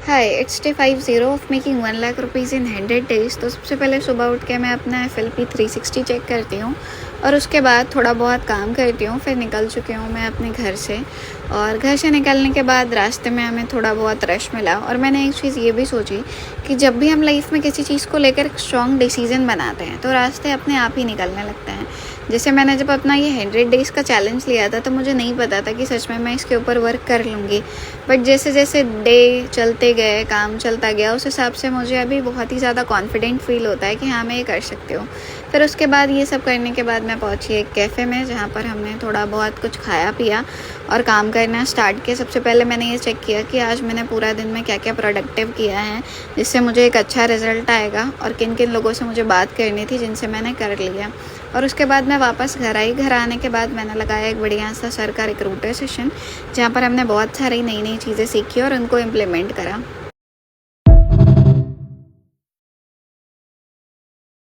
Hi, it's day 50 of making 1 lakh rupees in 100 days. तो सबसे पहले सुबह उठ के मैं अपना FLP 360 चेक करती हूँ और उसके बाद थोड़ा बहुत काम करती हूँ। फिर निकल चुकी हूँ मैं अपने घर से, और घर से निकलने के बाद रास्ते में हमें थोड़ा बहुत रश मिला। और मैंने एक चीज़ ये भी सोची कि जब भी हम लाइफ में किसी चीज़ को लेकर एक स्ट्रॉन्ग डिसीजन बनाते हैं तो रास्ते अपने आप ही निकलने लगते हैं। जैसे मैंने जब अपना ये 100 डेज़ का चैलेंज लिया था तो मुझे नहीं पता था कि सच में मैं इसके ऊपर वर्क कर लूँगी, बट जैसे जैसे डे चलते गए, काम चलता गया, उस हिसाब से मुझे अभी बहुत ही ज़्यादा कॉन्फिडेंट फील होता है कि हाँ, मैं ये कर सकती हूँ। फिर उसके बाद ये सब करने के बाद मैं पहुँची एक कैफ़े में, जहाँ पर हमने थोड़ा बहुत कुछ खाया पिया और काम करना स्टार्ट किया। सबसे पहले मैंने ये चेक किया कि आज मैंने पूरा दिन में क्या क्या प्रोडक्टिव किया है, जिससे मुझे एक अच्छा रिज़ल्ट आएगा, और किन किन लोगों से मुझे बात करनी थी जिनसे मैंने कर लिया। और उसके बाद मैं वापस घर आई। घर आने के बाद मैंने लगाया एक बढ़िया सा सर का रिक्रूटर सेशन, जहाँ पर हमने बहुत सारी नई नई चीज़ें सीखी और उनको इम्प्लीमेंट करा।